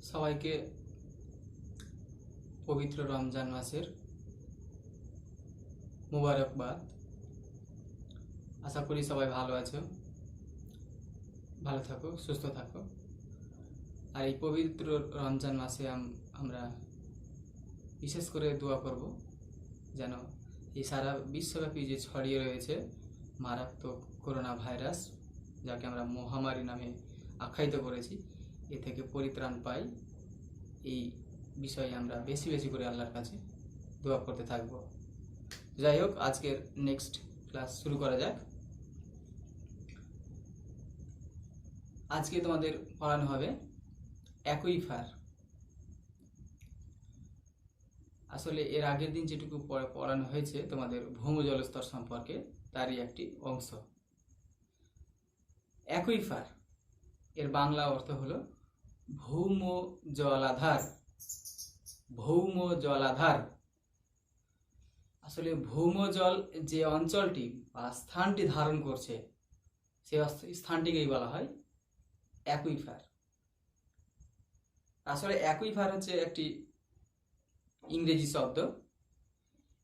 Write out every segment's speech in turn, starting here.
সবাইকে পবিত্র রমজান মাসের মুবারকবাদ। আশা করি সবাই ভালো আছো, ভালো থাকো, সুস্থ থাকো। আর এই পবিত্র রমজান মাসে আমরা বিশেষ করে দোয়া করব যেন এই সারা বিশ্বব্যাপী যে ছড়িয়ে রয়েছে মারাত্মক করোনা ভাইরাস, যাকে আমরা মহামারী নামে আখ্যায়িত করেছি, এ থেকে পরিত্রাণ পাই। এই বিষয়ে আমরা বেশি বেশি করে আল্লাহর কাছে দোয়া করতে থাকব। যাই হোক, আজকের নেক্সট ক্লাস শুরু করা যাক। আজকে তোমাদের পড়ানো হবে অ্যাকুইফার। আসলে এর আগের দিন যেটুকু পড়ানো হয়েছে তোমাদের ভৌমজলস্তর সম্পর্কে, তারই একটি অংশ। অ্যাকুইফার এর বাংলা অর্থ হলো ভৌম জলাধার। ভৌম জলাধার আসলে ভৌম জল যে অঞ্চলটি বা স্থানটি ধারণ করছে সেই স্থানটিকেই বলা হয় অ্যাকুইফার। আসলে অ্যাকুইফার হচ্ছে একটি ইংরেজি শব্দ।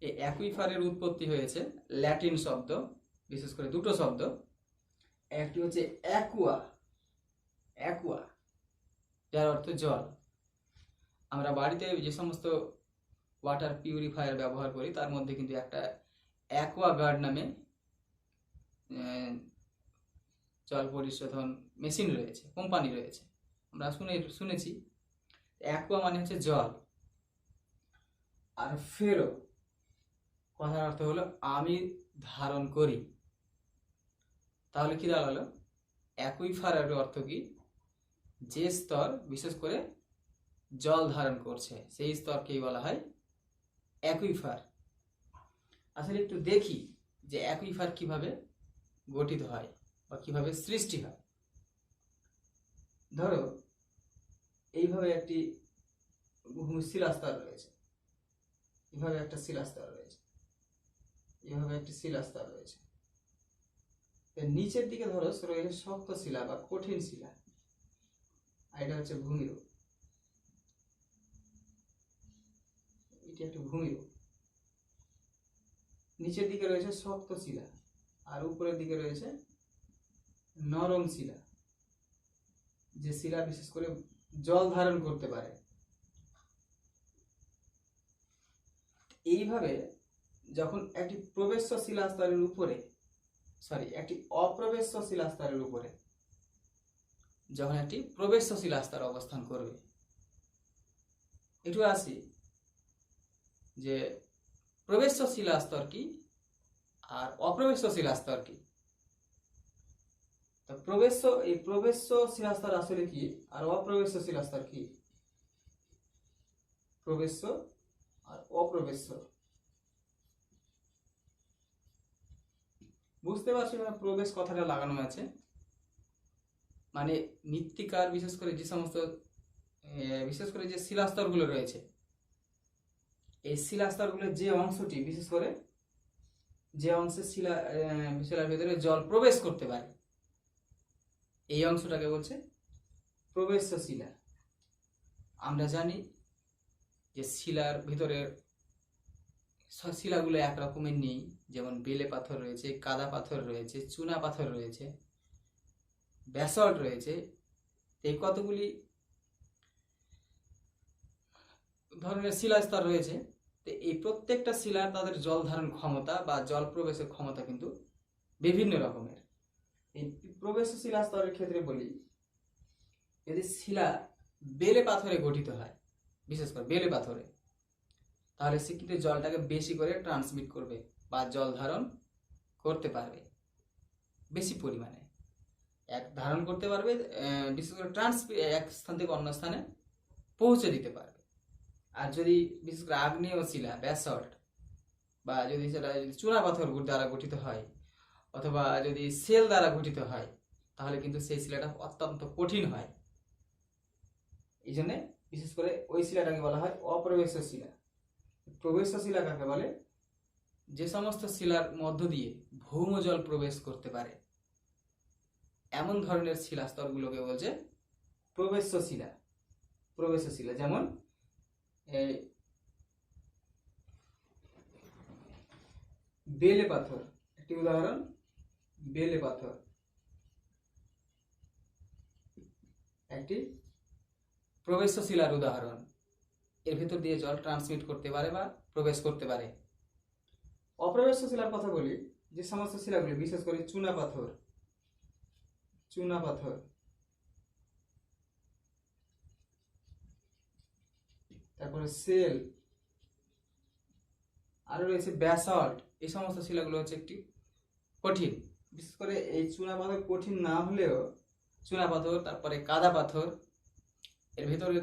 এই অ্যাকুইফারের উৎপত্তি হয়েছে ল্যাটিন শব্দ, বিশেষ করে দুটো শব্দ। একটি হচ্ছে অ্যাকুয়া, অ্যাকুয়া যার অর্থ জল। আমরা বাড়িতে যে সমস্ত ওয়াটার পিউরিফায়ার ব্যবহার করি তার মধ্যে কিন্তু একটা অ্যাকুয়াগার্ড নামে জল পরিশোধন মেশিন রয়েছে, কোম্পানি রয়েছে। আমরা শুনেছি অ্যাকুয়া মানে হচ্ছে জল, আর ফেরো কথার অর্থ হলো আমি ধারণ করি। তাহলে কি দাঁড়ালো? অ্যাকুইফারের অর্থ কি? যে স্তর বিশেষ করে জল ধারণ করছে সেই স্তরকেই বলা হয় অ্যাকুইফার। আসলে একটু দেখি যে অ্যাকুইফার কিভাবে গঠিত হয় বা কিভাবে সৃষ্টি হয়। ধরো এইভাবে একটি শিলাস্তর রয়েছে, এভাবে একটা শিলাস্তর রয়েছে, এভাবে একটি শিলাস্তর রয়েছে। নিচের দিকে ধরো রয়েছে শক্ত শিলা বা কঠিন শিলা, আর এটা হচ্ছে ভূমিরূপ। এটি একটি ভূমিরূপ। নিচের দিকে রয়েছে শক্ত শিলা আর উপরের দিকে রয়েছে নরম শিলা, যে শিলা বিশেষ করে জল ধারণ করতে পারে। এইভাবে যখন একটি প্রবেশ্য শিলাস্তরের উপরে একটি অপ্রবেশ্য শিলাস্তরের উপরে যখন একটি প্রবেশ্য শিলাস্তর অবস্থান করবে, একটু আসি যে প্রবেশ্য শিলাস্তর কি আর অপ্রবেশ্য শিলাস্তর কি। তো প্রবেশ্য শিলাস্তর আসলে কি আর অপ্রবেশ্য শিলাস্তর কি? প্রবেশ্য আর অপ্রবেশ্য বুঝতে পারছি না। প্রবেশ কথাটা লাগানো আছে মানে মৃত্তিকার বিশেষ করে যে শিলাস্তরগুলো রয়েছে, এই শিলাস্তরগুলোর যে অংশটি বিশেষ করে যে অংশে শিলার ভেতরে জল প্রবেশ করতে পারে, এই অংশটাকে বলছে প্রবেশ্য শিলা। আমরা জানি যে শিলার ভিতরে শিলাগুলো একরকমের নেই, যেমন বেলে পাথর রয়েছে, কাদা পাথর রয়েছে, চুনা পাথর রয়েছে, ব্যাসল্ট রয়েছে। এই কতগুলি ধরনের শিলাস্তর রয়েছে। তো এই প্রত্যেকটা শিলার তাদের জল ধারণ ক্ষমতা বা জল প্রবেশের ক্ষমতা কিন্তু বিভিন্ন রকমের। এই প্রবেশ শিলাস্তরের ক্ষেত্রে বলি, যদি শিলা বেলে পাথরে গঠিত হয়, বিশেষ করে বেলে পাথরে, তাহলে সে কিন্তু জলটাকে বেশি করে ট্রান্সমিট করবে বা জল ধারণ করতে পারবে বেশি পরিমাণে, ধারণ করতে পারবে, বিশেষ করে এক স্থান থেকে অন্য স্থানে পৌঁছে দিতে পারবে। আর যদি বিশেষ করে আগ্নেয় শিলা ব্যাসল্ট বা যদি সেটা চুনা পাথর দ্বারা গঠিত হয় অথবা যদি সেল দ্বারা গঠিত হয়, তাহলে কিন্তু সেই শিলাটা অত্যন্ত কঠিন হয়। এই জন্য বিশেষ করে ওই শিলাটাকে বলা হয় অপ্রবেশ্য শিলা। প্রবেশ্য শিলা কাকে বলে? যে সমস্ত শিলার মধ্য দিয়ে ভৌম জল প্রবেশ করতে পারে, এমন ধরনের শিলাস্তরগুলোকে বলছে প্রবেশ্য শিলা। প্রবেশ্য শিলা, যেমন এই বেলে পাথর একটি উদাহরণ। বেলে পাথর একটি প্রবেশ্য শিলার উদাহরণ। এর ভেতর দিয়ে জল ট্রান্সমিট করতে পারে বা প্রবেশ করতে পারে। অপ্রবেশ্য শিলার কথা বলি, যে সমস্ত শিলাগুলি, বিশেষ করে চুনা পাথর, তারপরে সেল, আরো রয়েছে ব্যাসল্ট। এই সমস্ত শিলাগুলো হচ্ছে একটি কঠিন। বিশেষ করে এই চুনা পাথর কঠিন না হলেও, চুনা পাথর তারপরে কাদা পাথর, এর ভেতরে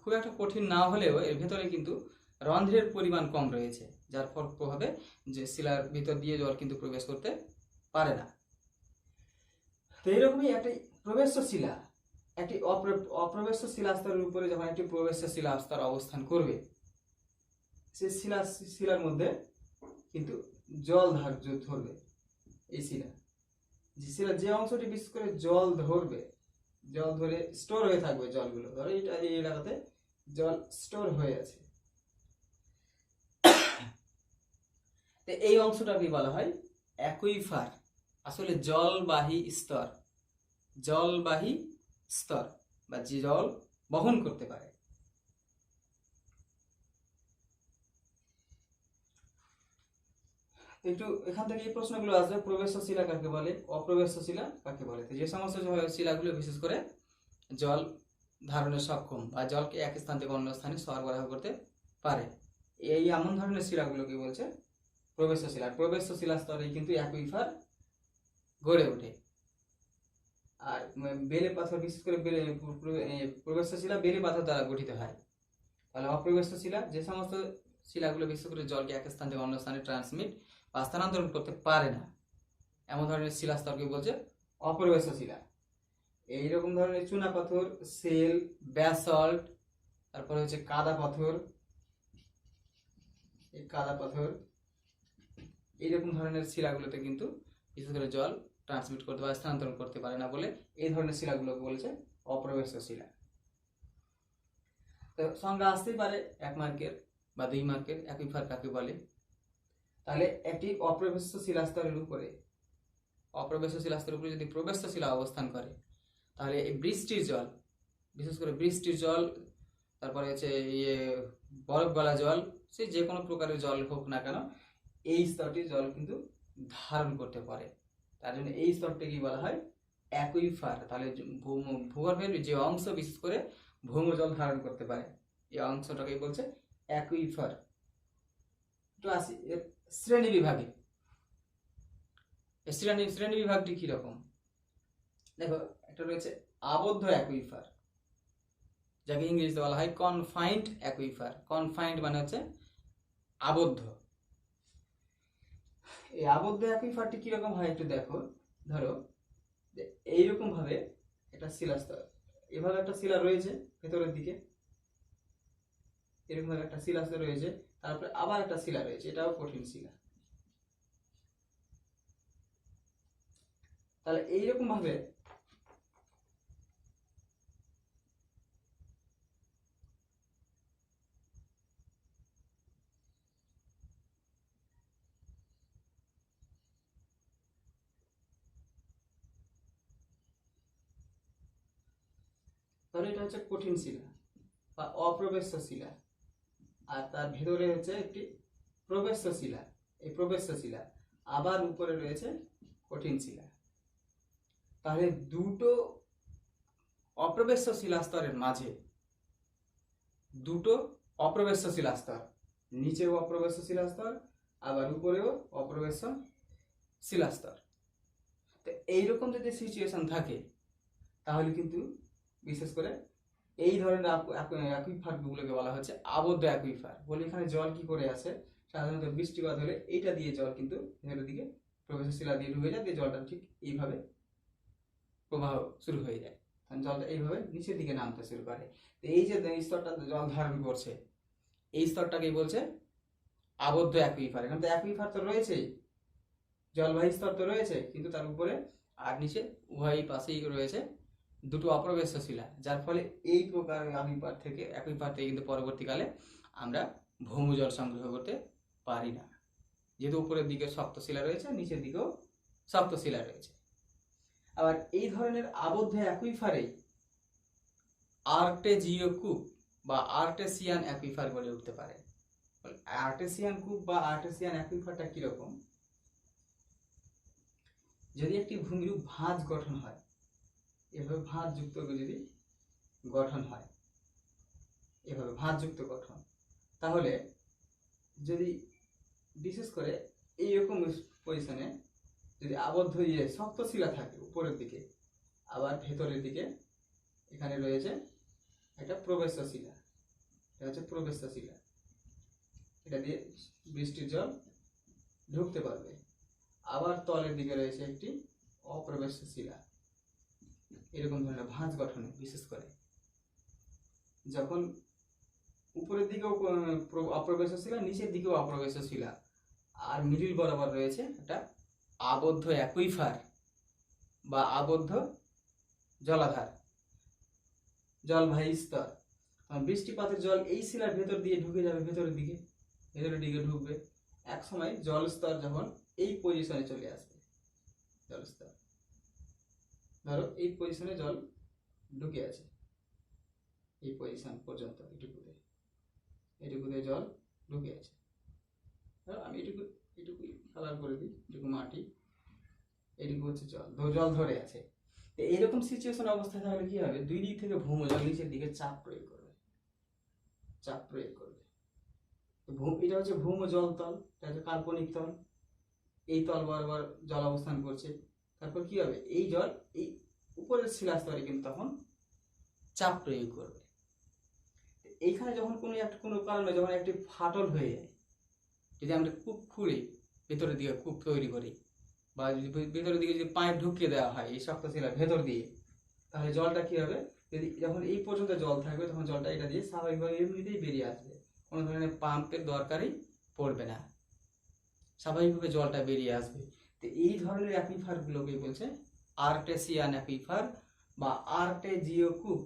খুব একটা কঠিন না হলেও এর ভেতরে কিন্তু রন্ধ্রের পরিমাণ কম রয়েছে, যার প্রভাবে যে শিলার ভিতর দিয়ে জল কিন্তু প্রবেশ করতে পারে না। তো এইরকমই একটি প্রবেশ্য শিলা, একটি অপ্রবেশ্য শিলা স্তরের উপরে যখন একটি প্রবেশ্য শিলা স্তর অবস্থান করবে, সেই শিলার মধ্যে কিন্তু জল ধরবে। এই শিলা, যে অংশটি বিশেষ করে জল ধরবে, জল ধরে স্টোর হয়ে থাকবে, জলগুলো ধরো এটা এই এলাকাতে জল স্টোর হয়ে আছে, এই অংশটাকে বলা হয় অ্যাকুইফার। আসলে জলবাহী স্তর বা যে জল বহন করতে পারে। একটু এখান থেকে এই প্রশ্নগুলো আসবে, প্রবেশ্য শিলা কাকে বলে, অপ্রবেশ্য শিলা কাকে বলে। যে সমস্ত শিলাগুলো বিশেষ করে জল ধারণে সক্ষম বা জলকে এক স্থান থেকে অন্য স্থানে সরবরাহ করতে পারে, এই এমন ধরনের শিলাগুলোকে বলছে প্রবেশ্য শিলা। প্রবেশ্য শিলা স্তরে কিন্তু অ্যাকুইফার গড়ে ওঠে। আর বেলে পাথর, বিশেষ করে প্রবেশ্য শিলা বেলে পাথর দ্বারা গঠিত হয়। তাহলে অপ্রবেশ্য শিলা, যে সমস্ত শিলাগুলো বিশেষ করে জলকে এক স্থান থেকে অন্য স্থানে ট্রান্সমিট বা স্থানান্তরণ করতে পারে না, এমন ধরনের শিলা স্তরকে বলছে অপ্রবেশ্য শিলা। এইরকম ধরনের চুনা পাথর, সেল, ব্যাসল্ট, তারপরে হচ্ছে কাদা পাথর, এইরকম ধরনের শিলাগুলোতে কিন্তু বিশেষ করে জল ট্রান্সমিট করতে বা স্থানান্তরণ করতে পারে না বলে এই ধরনের শিলাগুলোকে বলছে অপ্রবেশ্য শিলা। তো সংজ্ঞা আসতেই পারে 1 মার্কের বা 2 মার্কের, অ্যাকুইফার কাকে বলে। তাহলে একটি অপ্রবেশ্য শিলাস্তরের উপরে যদি প্রবেশ্য শিলা অবস্থান করে, তাহলে এই বৃষ্টির জল, বিশেষ করে বৃষ্টির জল, তারপরে হচ্ছে বরফ গলা জল, সে যে কোনো প্রকারের জল হোক না কেন, এই স্তরটি জল কিন্তু ধারণ করতে পারে। তার জন্য এই স্তরটিকে বলা হয় অ্যাকুইফার। তাহলে ভূগর্ভের যে অংশ বিশেষ করে ভৌম জল ধারণ করতে পারে, এই অংশটাকে বলছে অ্যাকুইফার। একটু আসি শ্রেণী বিভাগে। শ্রেণী বিভাগটি কিরকম দেখো, একটা রয়েছে আবদ্ধ অ্যাকুইফার, যাকে ইংরেজিতে বলা হয় কনফাইন্ড অ্যাকুইফার। কনফাইন্ড মানে হচ্ছে আবদ্ধ। এই আবদ্ধ অ্যাকুইফারটি কিরকম হয় একটু দেখো। ধরো যে এইরকম ভাবে একটা শিলাস্তর, এভাবে একটা শিলা রয়েছে ভেতরের দিকে, এরকম ভাবে একটা শিলাস্তর রয়েছে, তারপরে আবার একটা শিলা রয়েছে, এটাও কঠিন শিলা। তাহলে এইরকম ভাবে তাহলে এটা হচ্ছে কঠিন শিলা বা অপ্রবেশ্য শিলা, আর তার ভেতরে হচ্ছে একটি প্রবেশ্য শিলা। এই প্রবেশ্য শিলা আবার উপরে রয়েছে কঠিন শিলা। তাহলে দুটো অপ্রবেশ্য শিলাস্তরের মাঝে দুটো অপ্রবেশ্য শিলাস্তর, নিচেও অপ্রবেশ্য শিলাস্তর, আবার উপরেও অপ্রবেশ্য শিলাস্তর। তো এইরকম যদি সিচুয়েশন থাকে, তাহলে কিন্তু বিশেষ করে এই ধরনের অ্যাকুইফারগুলোকে বলা হচ্ছে আবদ্ধ অ্যাকুইফার। বলে এখানে জল কি করে আসে, সাধারণত বৃষ্টিপাত হলে এইটা দিয়ে জল কিন্তু ভেতরের দিকে প্রবেশ্য শিলা দিয়ে ঢুকে যায়, দিয়ে জলটা ঠিক এইভাবে প্রবাহ শুরু হয়ে যায়, জলটা এইভাবে নিচের দিকে নামতে শুরু করে। তো এই যে স্তরটা জল ধারণ করছে, এই স্তরটাকেই বলছে আবদ্ধ অ্যাকুইফার। এখানে তো অ্যাকুইফার তো রয়েছেই, জলবাহী স্তর তো রয়েছে, কিন্তু তার উপরে আর নিচে উভয় পাশেই রয়েছে দুটো অপ্রবেশ্য শিলা, যার ফলে এই প্রকার অ্যাকুইফার থেকে কিন্তু পরবর্তীকালে আমরা ভৌমজল সংগ্রহ করতে পারি না, যেহেতু উপরের দিকে শক্ত শিলা রয়েছে, নিচের দিকেও শক্ত শিলা রয়েছে। আবার এই ধরনের আবদ্ধ অ্যাকুইফারে আর্টেজিও কূপ বা আর্টেসিয়ান অ্যাকুইফার গড়ে উঠতে পারে। আর্টেসিয়ান কূপ বা আর্টেসিয়ান অ্যাকুইফারটা কিরকম? যদি একটি ভূমিরূপ ভাঁজ গঠন হয়, এভাবে ভাঁজযুক্ত যদি গঠন হয়, এভাবে ভাঁজযুক্ত গঠন, তাহলে যদি বিশেষ করে এইরকম পজিশনে যদি আবদ্ধ শক্ত শিলা থাকে উপরের দিকে, আবার ভেতরের দিকে এখানে রয়েছে একটা প্রবেশ্য শিলা, এটা হচ্ছে প্রবেশ্য শিলা, এটা দিয়ে বৃষ্টির জল ঢুকতে পারবে। আবার তলের দিকে রয়েছে একটি অপ্রবেশ্য শিলা। এরকম ধরনের ভাঁজ গঠনে বিশেষ করে যখন উপরের দিকেও অপ্রবেশ্য শিলা, নিচের দিকেও অপ্রবেশ্য শিলা, আর মিডিল বরাবর রয়েছে একটা আবদ্ধ অ্যাকুইফার বা আবদ্ধ জলাধার, জলবাহী স্তর, বৃষ্টিপাতের জল এই শিলার ভেতর দিয়ে ঢুকে যাবে, ভেতরের দিকে ঢুকবে। এক সময় জল স্তর যখন এই পজিশনে চলে আসবে, জল স্তর ধরো এই পজিশনে জল ঢুকে আছে, এই পজিশন পর্যন্ত এটুকুতে জল ঢুকে আছে। ধরো আমি এটুকু কালার করে দিই, এটুকু মাটি, এটুকু হচ্ছে জল ধরে আছে। তো এইরকম সিচুয়েশন অবস্থায় তাহলে কি হবে? দুই দিক থেকে ভূমজল নিচের দিকে চাপ প্রয়োগ করবে। এটা হচ্ছে ভূমজল তল, এটা হচ্ছে কাল্পনিক তল, এই তল বরাবর জল অবস্থান করছে। তারপর কি হবে? এই জল এই উপরের শিলাস্তরে কিন্তু তখন চাপ প্রয়োগ করবে। এইখানে যখন কোনো কারণে যখন একটি ফাটল হয়ে যায়, যদি আমরা কূপ খুঁড়ে ভেতরের দিকে কূপ তৈরি করি, বা যদি ভেতরের দিকে যদি পাইপ ঢুকিয়ে দেওয়া হয় এই শক্ত শিলার ভেতর দিয়ে, তাহলে জলটা কি হবে? যদি যখন এই পর্যন্ত জল থাকবে, তখন জলটা এটা দিয়ে স্বাভাবিকভাবে এমনিতেই বেরিয়ে আসবে, কোনো ধরনের পাম্পের দরকারই পড়বে না, স্বাভাবিকভাবে জলটা বেরিয়ে আসবে। তো এই ধরনের অ্যাকুইফার গুলোকে বলছে আর্টেসিয়ান অ্যাকুইফার বা আর্টেজিও কূপ।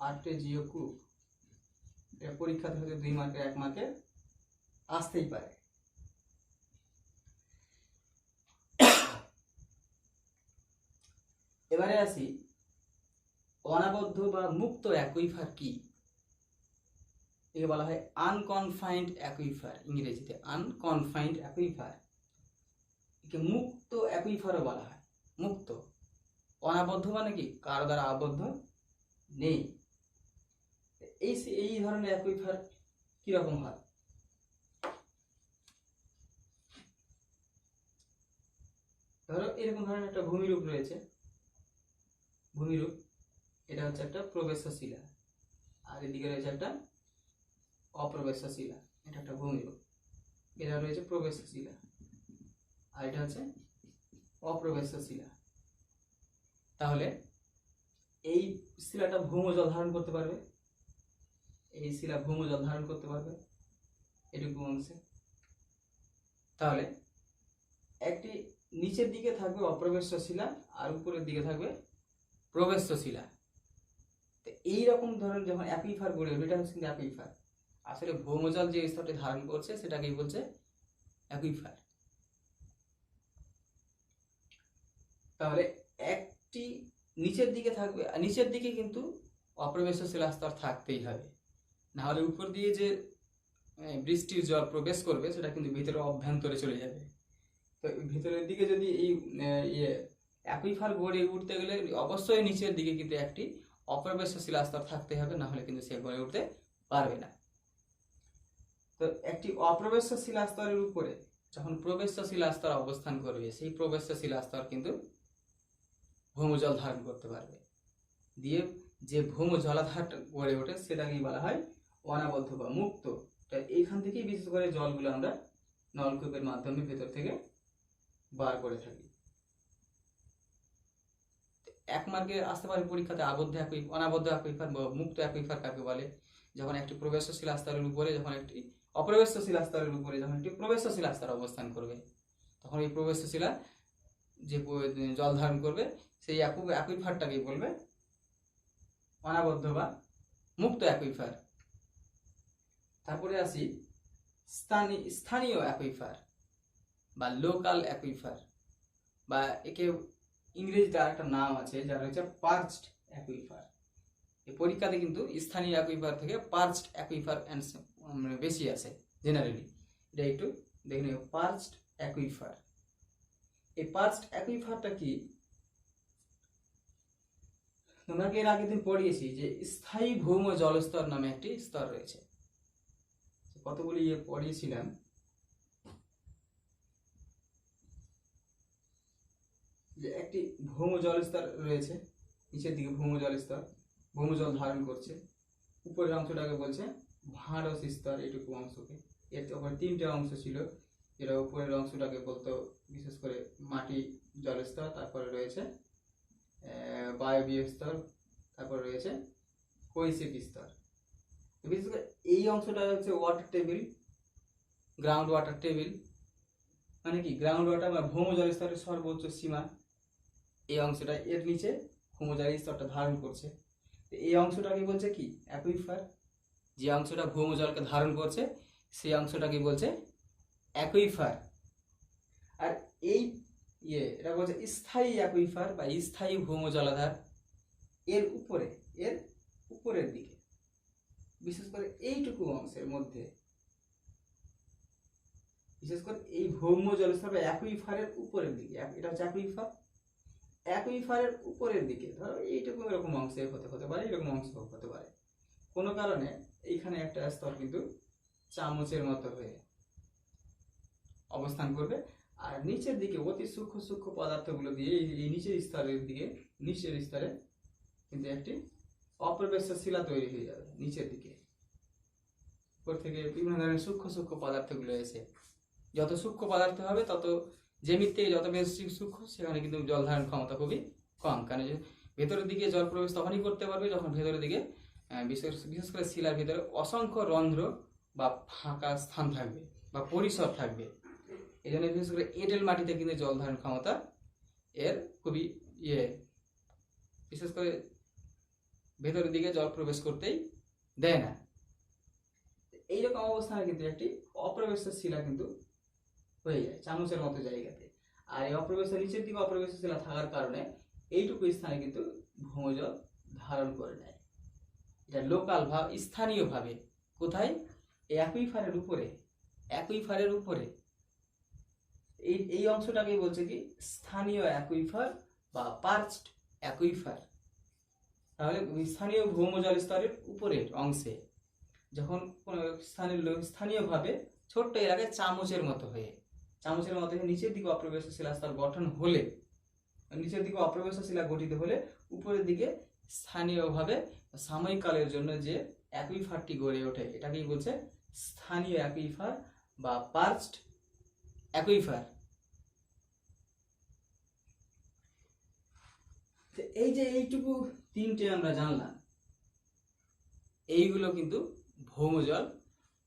আর্টেজিও কূপ, এটা পরীক্ষাতে হয়তো 2 মার্কের 1 মার্কের আসতেই পারে। এবারে আসি অনাবদ্ধ বা মুক্ত অ্যাকুইফার কি? একে বলা হয় আনকনফাইন্ড অ্যাকুইফার, ইংরেজিতে আনকনফাইন্ড অ্যাকুইফার। একে মুক্ত অ্যাকুইফারও বলা হয়। মুক্ত, অনাবদ্ধ মানে কি? কারো দ্বারা আবদ্ধ নেই। এই ধরনের অ্যাকুইফার কিরকম হয়? ধরো এরকম ধরনের একটা ভূমিরূপ রয়েছে, ভূমিরূপ, এটা হচ্ছে একটা প্রবেশ্য শিলা, আর এদিকে রয়েছে একটা অপ্রবেশ্য শিলা, এটা একটা ভূমিরূপ। এটা রয়েছে প্রবেশ্য শিলা, আর এটা হচ্ছে অপ্রবেশ্য শিলা। তাহলে এই শিলাটা ভৌমজল ধারণ করতে পারবে, এই শিলা ভৌমজল ধারণ করতে পারবে এটুকু অংশে। তাহলে একটি নিচের দিকে থাকবে অপ্রবেশ্য শিলা, আর উপরের দিকে থাকবে প্রবেশ্য শিলা। তো এইরকম ধরনের যখন অ্যাকুইফার গড়ে উঠবে, এটা হচ্ছে কিন্তু অ্যাকুইফার। আসলে ভৌমজল যে স্তরটি ধারণ করছে সেটাকেই বলছে অ্যাকুইফার। তাহলে একটি নিচের দিকে থাকবে, নিচের দিকে কিন্তু অপ্রবেশ্য শিলাস্তর থাকতেই হবে, না হলে উপর দিয়ে যে বৃষ্টির জল প্রবেশ করবে সেটা কিন্তু ভিতরে অভ্যন্তরে চলে যাবে। তো ভিতরের দিকে যদি এই অ্যাকুইফার গড়ে উঠতে গেলে অবশ্যই নিচের দিকে কিন্তু একটি অপ্রবেশ্য শিলাস্তর থাকতে হবে, না হলে কিন্তু সে গড়ে উঠতে পারবে না। তো একটি অপ্রবেশ্য শিলাস্তরের উপরে যখন প্রবেশ্য শিলাস্তর অবস্থান করবে, সেই প্রবেশ্য শিলাস্তর কিন্তু ভৌমজল ধারণ করতে পারবে, দিয়ে যে ভৌম জলাধার গড়ে ওঠে সেটাকেই বলা হয় অনাবদ্ধ বা মুক্ত। এইখান থেকেই বিশেষ করে জলগুলো আমরা নলকূপের মাধ্যমে ভেতর থেকে বার করে থাকি। 1 মার্কে আসতে পারে পরীক্ষাতে অনাবদ্ধ অ্যাকুইফার বা মুক্ত অ্যাকুইফার কাকে বলে, যখন একটি প্রবেশ্য শিলাস্তরের উপরে যখন একটি অপ্রবেশ্য শিলাস্তরের উপরে যখন একটি প্রবেশ্য শিলাস্তর অবস্থান করবে, তখন এই প্রবেশ্য শিলা যে জল ধারণ করবে সেই অ্যাকুইফারটাকেই বলবে অনাবদ্ধ বা মুক্ত অ্যাকুইফার। তারপরে আসি স্থানীয় অ্যাকুইফার বা লোকাল অ্যাকুইফার, বা একে ইংরেজিতে আরেকটা নাম আছে যার হচ্ছে পার্চড অ্যাকুইফার। এই পরীক্ষাতে কিন্তু স্থানীয় অ্যাকুইফার থেকে পার্চড অ্যাকুইফার বেশি আছে জেনারেলি। এটা একটু দেখে নিও, পার্চড অ্যাকুইফার। এই পার্চড অ্যাকুইফারটা কি, তোমরা কি এর আগের দিন পড়িয়েছি যে স্থায়ী ভৌম জলস্তর নামে একটি স্তর রয়েছে, কতগুলি পড়িয়েছিলাম। যে একটি ভৌম জলস্তর রয়েছে, নিচের দিকে ভৌম জলস্তর ভৌম জল ধারণ করছে, উপরের অংশটাকে বলছে ভাঁড়স স্তর, এইটুকু অংশকে। এর ওপরে তিনটে অংশ ছিল, যেটা উপরের অংশটাকে বলতো বিশেষ করে মাটি জলস্তর, তারপরে রয়েছে বায়বীয় স্তর, তারপরে রয়েছে কৈশিক স্তর। বিশেষ করে এই অংশটা হচ্ছে water table, ground water table, মানে কি গ্রাউন্ড ওয়াটার বা ভৌম জলস্তরের সর্বোচ্চ সীমা। এই অংশটা এর নিচে ভৌম জলের স্তরটা ধারণ করছে, এই অংশটাকে বলছে কি অ্যাকুইফার। যে অংশটা ভৌম জলকে ধারণ করছে সেই অংশটাকে বলছে অ্যাকুইফার। আর এই এটা বলছে স্থায়ী অ্যাকুইফার বা স্থায়ী ভৌম জলাধার। এর উপরের দিকে বিশেষ করে এইটুকু অংশের মধ্যে, বিশেষ করে এই ভৌম জলস্তর বা অ্যাকুইফারের উপরের দিকে, এটা হচ্ছে অ্যাকুইফার। অ্যাকুইফারের উপরের দিকে ধরো এইটুকু এরকম অংশে হতে পারে, এরকম অংশ হতে পারে, কোনো কারণে এইখানে একটা স্তর কিন্তু চামচের মতো হয়ে অবস্থান করবে, আর নিচের দিকে অতি সূক্ষ্ম সূক্ষ্ম পদার্থগুলো দিয়ে এই নিচের স্তরে কিন্তু একটি অপ্রবেশ্য শিলা তৈরি হয়ে যাবে। নিচের দিকে উপর থেকে বিভিন্ন ধরনের সূক্ষ্ম সূক্ষ্ম পদার্থগুলো এসে, যত সূক্ষ্ম পদার্থ হবে তত জমির থেকে যত বেশি সূক্ষ্ম, সেখানে কিন্তু জল ধারণ ক্ষমতা খুবই কম। কারণ ভেতরের দিকে জল প্রবেশ তখনই করতে পারবে যখন ভেতরের দিকে বিশেষ করে শিলার ভিতরে অসংখ্য রন্ধ্র বা ফাঁকা স্থান থাকবে বা পরিসর থাকবে। এই জন্য বিশেষ করে এঁটেল মাটিতে কিন্তু জল ধারণ ক্ষমতা এর খুবই বিশেষ করে ভেতরের দিকে জল প্রবেশ করতেই দেয় না। এইরকম অবস্থানে কিন্তু একটি অপ্রবেশ্য শিলা কিন্তু হয়ে যায় চামচের মতো জায়গাতে। আর এই অপ্রবেশ্য নিচের দিকে অপ্রবেশ্য শিলা থাকার কারণে এইটুকু স্থানে কিন্তু ভৌমজল ধারণ করে নেয়। এটা লোকাল ভাব, স্থানীয় ভাবে। কোথায়? অ্যাকুইফারের উপরে এই অংশটাকে বলছে কি স্থানীয় অ্যাকুইফার বা পার্চড অ্যাকুইফার। তাহলে স্থানীয় ভৌমজল স্তরের উপরের অংশে যখন কোন স্থানীয়ভাবে ছোট্ট এলাকায় চামচের মতো হয়ে নিচের দিকে অপ্রবেশ্য শিলাস্তর গঠন হলে, নিচের দিকে অপ্রবেশ্য শিলা গঠিত হলে উপরের দিকে স্থানীয়ভাবে সাময়িককালের জন্য যে অ্যাকুইফারটি গড়ে ওঠে এটাকেই বলছে স্থানীয় অ্যাকুইফার বা পার্চড অ্যাকুইফার। এই যে এইটুকু তিনটে আমরা জানলাম, এইগুলো কিন্তু ভৌমজল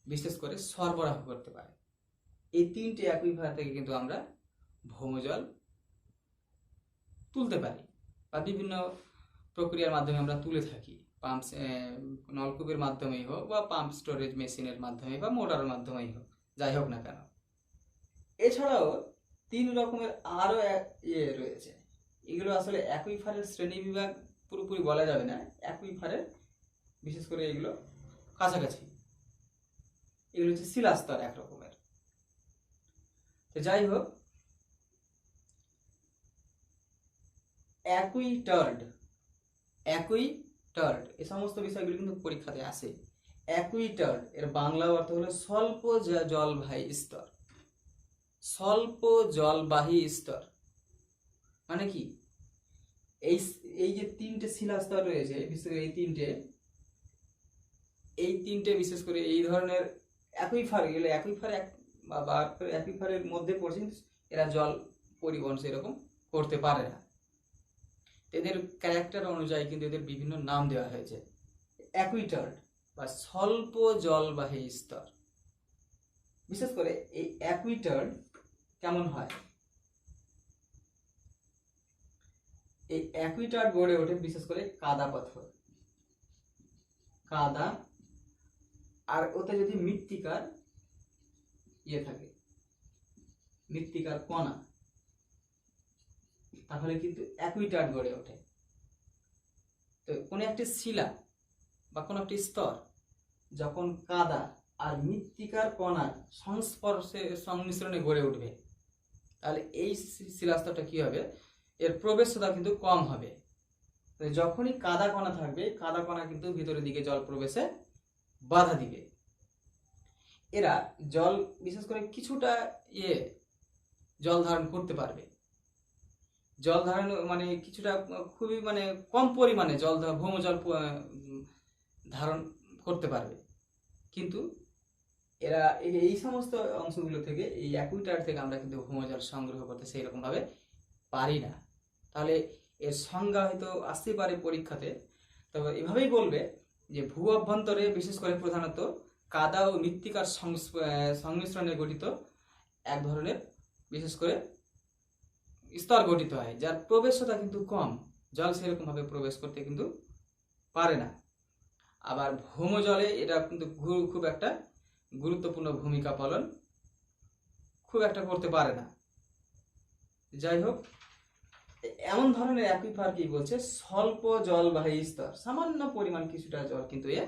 বিশেষ করে সরবরাহ করতে পারে। এই তিনটে অ্যাকুইফার থেকে কিন্তু আমরা ভৌমজল তুলতে পারি বা বিভিন্ন প্রক্রিয়ার মাধ্যমে আমরা তুলে থাকি। পাম্প নলকূপের মাধ্যমেই হোক বা পাম্প স্টোরেজ মেশিনের মাধ্যমে বা মোটরের মাধ্যমেই হোক, যাই হোক না কেন। এছাড়াও 3 রকমের আরো রয়েছে। এগুলো আসলে অ্যাকুইফারের শ্রেণী বিভাগ পুরোপুরি বলা যাবে না, অ্যাকুইফারের বিশেষ করে এগুলো কাছাকাছি। এগুলো হচ্ছে শিলাস্তর এক রকমের। তো যাই হোক, অ্যাকুইটার্ড এই সমস্ত বিষয়গুলো কিন্তু পরীক্ষাতে আসে। অ্যাকুইটার্ড এর বাংলা অর্থ হলো স্বল্প জলবাহী স্তর। মানে কি, এই যে 3টে শিলাস্তর রয়েছে, বিশেষ করে এই তিনটে বিশেষ করে এই ধরনের অ্যাকুইফার, এগুলো অ্যাকুইফারের মধ্যে পড়ছে, এরা জল পরিবহন সেরকম করতে পারে না। এদের ক্যারেক্টার অনুযায়ী কিন্তু এদের বিভিন্ন নাম দেওয়া হয়েছে। অ্যাকুইটার্ড বা স্বল্প জলবাহী স্তর। বিশেষ করে এই অ্যাকুইটার্ড কেমন হয়, এই অ্যাকুইটার্ড গড়ে ওঠে বিশেষ করে কাদা পাথর, কাদা আর ওতে যদি মৃত্তিকার থাকে, মৃত্তিকার কণা, তাহলে কিন্তু অ্যাকুইটার্ড গড়ে ওঠে। তো কোনো একটি শিলা বা কোনো একটি স্তর যখন কাদা আর মৃত্তিকার কণার সংস্পর্শে সংমিশ্রণে গড়ে উঠবে, তাহলে এই শিলাস্তরটা কি হবে, এর প্রবেশতা কিন্তু কম হবে। যখনই কাদা কণা থাকবে, কাদা কণা কিন্তু ভিতরের দিকে জল প্রবেশে বাধা দিবে। এরা জল বিশেষ করে কিছুটা জল ধারণ করতে পারবে, জল ধারণ মানে কিছুটা খুবই মানে কম পরিমাণে ভৌমজল ধারণ করতে পারবে, কিন্তু এরা এই সমস্ত অংশগুলো থেকে, এই অ্যাকুইটার থেকে আমরা কিন্তু ভৌমজল সংগ্রহ করতে সেই রকম ভাবে পারি না। তাহলে এর সংজ্ঞা হয়তো আসতে পারে পরীক্ষাতে, তবে এভাবেই বলবে যে ভূ অভ্যন্তরে বিশেষ করে প্রধানত কাদা ও মৃত্তিকার সংমিশ্রণে গঠিত এক ধরনের বিশেষ করে স্তর গঠিত হয়, যার প্রবেশতা কিন্তু কম, জল সেরকম ভাবে প্রবেশ করতে কিন্তু পারে না। আবার ভৌমজলে এটা কিন্তু খুব একটা গুরুত্বপূর্ণ ভূমিকা পালন খুব একটা করতে পারে না। যাই হোক, এমন ধরনের অ্যাকুইফার কি বলছে, স্বল্প জলবাহী স্তর, সামান্য পরিমাণ কিছুটা জল কিন্তু এ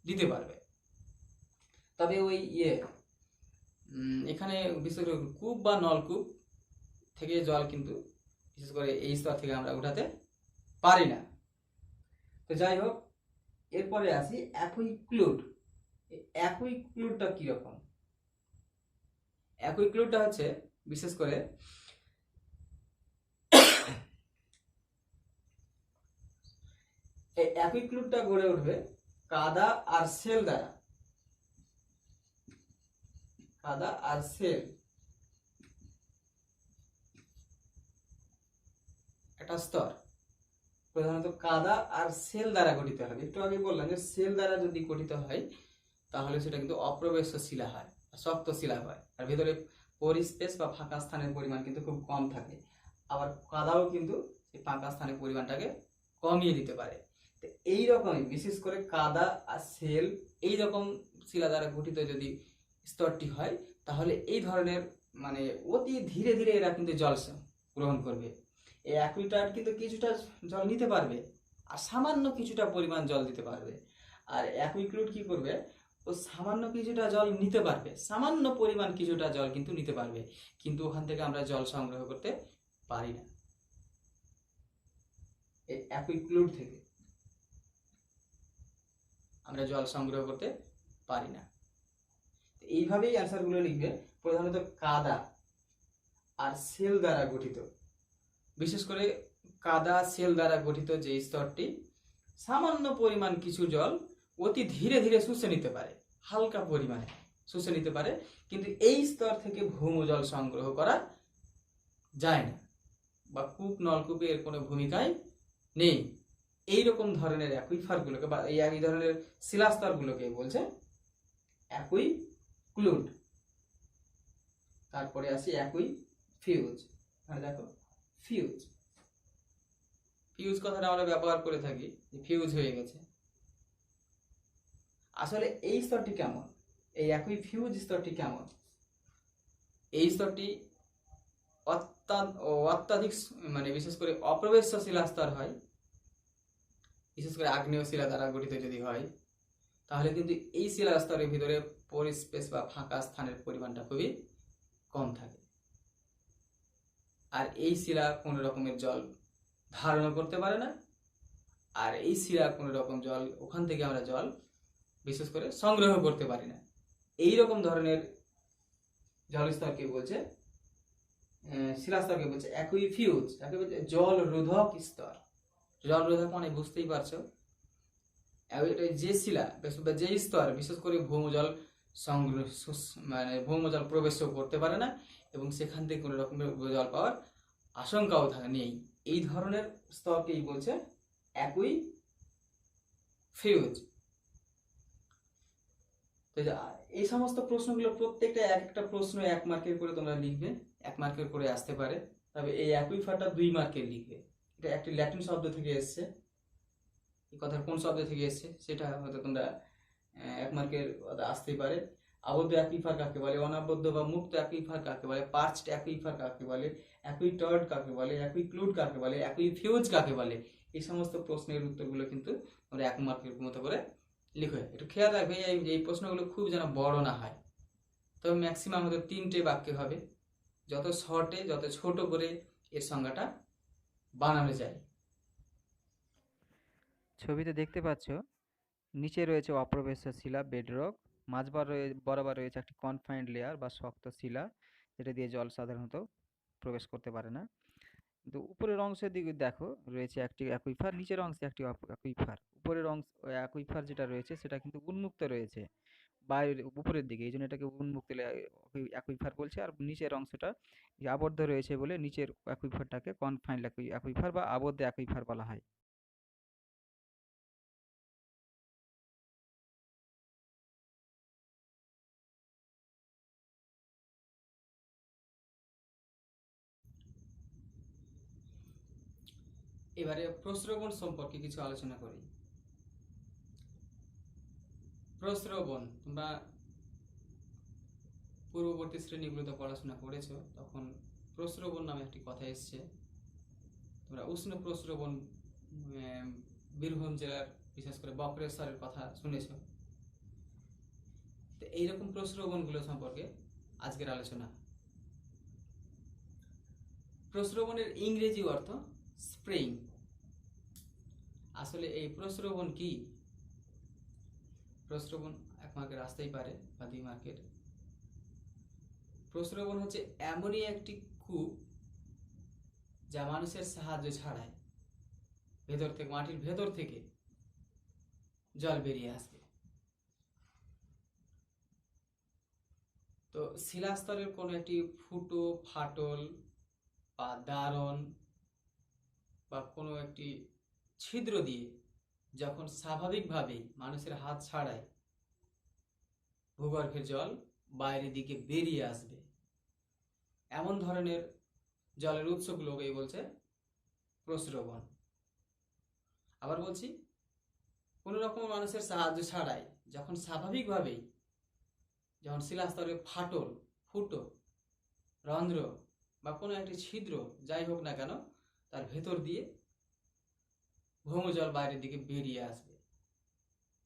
দিতে পারবে। তবে ওই এখানে বিশেষ করে কূপ বা নলকূপ থেকে জল কিন্তু বিশেষ করে এই স্তর থেকে আমরা উঠাতে পারি না। তো যাই হোক, এরপরে আসি অ্যাকুইক্লুড। অ্যাকুইক্লুডটা কিরকম? অ্যাকুইক্লুডটা হচ্ছে বিশেষ করে এই অ্যাকুইক্লুডটা গড়ে উঠবে কাদা আর সেল দ্বারা, কাদা আর সেল একটা স্তর, প্রধানত কাদা আর সেল দ্বারা গঠিত হবে। একটু আগে বললাম যে সেল দ্বারা যদি গঠিত হয় তাহলে সেটা কিন্তু অপ্রবেশ্য শিলা হয়, শক্ত শিলা হয়, আর ভিতরে পরিস্পেস বা ফাঁকা স্থানের পরিমাণ কিন্তু খুব কম থাকে। আবার কাদাও কিন্তু এই ফাঁকা স্থানের পরিমাণটাকে কমিয়ে দিতে পারে। তো এইরকমই বিশেষ করে কাদা আর সেল এই রকম শিলা দ্বারা গঠিত যদি স্তরটি হয়, তাহলে এই ধরনের মানে অতি ধীরে ধীরে এরা কিন্তু জল গ্রহণ করবে। এই অ্যাকুইটার্ড কিন্তু কিছুটা জল নিতে পারবে আর সামান্য কিছুটা পরিমাণ জল দিতে পারবে, আর অ্যাকুইক্লুড কি করবে, ও সামান্য কিছুটা জল নিতে পারবে, সামান্য পরিমাণ কিছুটা জল কিন্তু নিতে পারবে, কিন্তু ওখান থেকে আমরা জল সংগ্রহ করতে পারি না। এই অ্যাকুইক্লুড থেকে আমরা জল সংগ্রহ করতে পারি না। এইভাবেই অ্যান্সারগুলো লিখবে, প্রধানত কাদা আর সেল দ্বারা গঠিত, বিশেষ করে কাদা সেল দ্বারা গঠিত যে স্তরটি সামান্য পরিমাণ কিছু জল অতি ধীরে ধীরে শুষে নিতে পারে, হালকা পরিমাণে শুষে নিতে পারে, কিন্তু এই স্তর থেকে ভৌমজল সংগ্রহ করা যায় না, বা কূপ নলকূপে এর কোনো ভূমিকাই নেই। এইরকম ধরনের অ্যাকুইফারগুলোকে বা এই ধরনের শিলাস্তরগুলোকে বলছে অ্যাকুইক্লুড। তারপরে আসি অ্যাকুইফিউজ। দেখো ফিউজ, ফিউজ কথাটা আমরা ব্যবহার করে থাকি, ফিউজ হয়ে গেছে। আসলে এই স্তরটি কেমন, এই অ্যাকুইফিউজ স্তরটি কেমন? এই স্তরটি অত্যাধিক মানে বিশেষ করে অপ্রবেশ্য শিলাস্তর হয়, বিশেষ করে আগ্নেয় শিলা দ্বারা গঠিত যদি হয়, তাহলে কিন্তু এই শিলাস্তরের ভিতরে পরিস্পেস বা ফাঁকা স্থানের পরিমাণটা খুবই কম থাকে, আর এই শিলা কোনো রকমের জল ধারণ করতে পারে না, আর এই শিলা কোনো রকম জল ওখান থেকে আমরা জল বিশেষ করে সংগ্রহ করতে পারি না। এই রকম ধরনের জলস্তরকে বলছে শিলাস্তরকে বলছে অ্যাকুইফিউজ, যাকে বলছে জল রোধক স্তর। জল রোধক মানে বুঝতেই পারছো, যে শিলা যে স্তর বিশেষ করে ভৌমজল সংগ্রহ মানে ভৌমজল প্রবেশ করতে পারে না এবং সেখান থেকে কোনো রকমের জল পাওয়ার আশঙ্কাও নেই, এই ধরনের স্তরকেই বলছে অ্যাকুইফিউজ। ফিউজ। তো এই সমস্ত প্রশ্নগুলো প্রত্যেকটা এক একটা প্রশ্ন 1 মার্কের করে তোমরা লিখবে, 1 মার্কের করে আসতে পারে। তবে এই অ্যাকুইফারটা 2 মার্কের লিখবে। এটা একটি ল্যাটিন শব্দ থেকে এসেছে। এই কথার কোন শব্দ থেকে এসেছে সেটা হয়তো তোমরা 1 মার্কের আসতেই পারে। আবদ্ধ অ্যাকুইফার কাকে বলে, অনাবদ্ধ বা মুক্ত অ্যাকুইফার কাকে বলে, পার্চড অ্যাকুইফার কাকে বলে, অ্যাকুইটর্ড কাকে বলে, অ্যাকুইক্লুড কাকে বলে, অ্যাকুইফিউজ কাকে বলে, এই সমস্ত প্রশ্নের উত্তরগুলো কিন্তু তোমরা 1 মার্কের মতো করে লিখো। একটু খেয়াল রাখবে এই প্রশ্নগুলো খুব যেন বড় না হয়। তবে ম্যাক্সিমাম হয়তো 3টে বাক্য হবে। যত শর্টে, যত ছোট করে এর সংজ্ঞাটা বানানো যায়। ছবিতে দেখতে পাচ্ছ নিচে রয়েছে অপ্রবেশ্য শিলা বেডরক, বরাবর রয়েছে একটি কনফাইন্ড লেয়ার বা শক্ত শিলা, যেটা দিয়ে জল সাধারণত প্রবেশ করতে পারে না। কিন্তু উপরের অংশের দিকে দেখো রয়েছে একটি অ্যাকুইফার, নিচের অংশে একটি অ্যাকুইফার। উপরের অংশ অ্যাকুইফার যেটা রয়েছে সেটা কিন্তু উন্মুক্ত রয়েছে বাইরের উপরের দিকে, এই জন্য এটাকে উন্মুক্ত অ্যাকুইফার বলছে। আর নিচের অংশটা আবদ্ধ রয়েছে বলে নিচের অ্যাকুইফারটাকে কনফাইন্ড অ্যাকুইফার বা আবদ্ধ অ্যাকুইফার বলা হয়। এবারে প্রস্রবণ সম্পর্কে কিছু আলোচনা করি। প্রস্রবণ তোমরা পূর্ববর্তী শ্রেণীগুলোতে পড়াশোনা করেছো, তখন প্রস্রবণ নামে একটি কথা এসছে। তোমরা উষ্ণ প্রস্রবণ বীরভূম জেলার বিশেষ করে বক্রেশ্বরের কথা শুনেছ। তো এইরকম প্রস্রবণগুলো সম্পর্কে আজকের আলোচনা। প্রস্রবণের ইংরেজি অর্থ স্প্রিং। আসলে এই প্রস্রবণ কি? প্রস্রবণ 1 মার্কের আসতেই পারে বা 2 মার্কের। প্রস্রবণ হচ্ছে এমনই একটি কূপ যা মানুষের সাহায্য ছাড়াই ভেতর থেকে, মাটির ভেতর থেকে জল বেরিয়ে আসবে। তো শিলাস্তরের কোনো একটি ফুটো, ফাটল বা দারণ বা কোনো একটি ছিদ্র দিয়ে যখন স্বাভাবিকভাবেই মানুষের হাত ছাড়াই ভূগর্ভের জল বাইরের দিকে বেরিয়ে আসবে, এমন ধরনের জলের উৎসগুলোকেই বলছে প্রস্রবণ। আবার বলছি, কোনো রকম মানুষের সাহায্য ছাড়াই যখন স্বাভাবিকভাবেই, যখন শিলাস্তরে ফাটল, ফুটো, রন্ধ্র বা কোনো একটি ছিদ্র যাই হোক না কেন, তার ভেতর দিয়ে ভৌমজল বাইরের দিকে বেরিয়ে আসবে,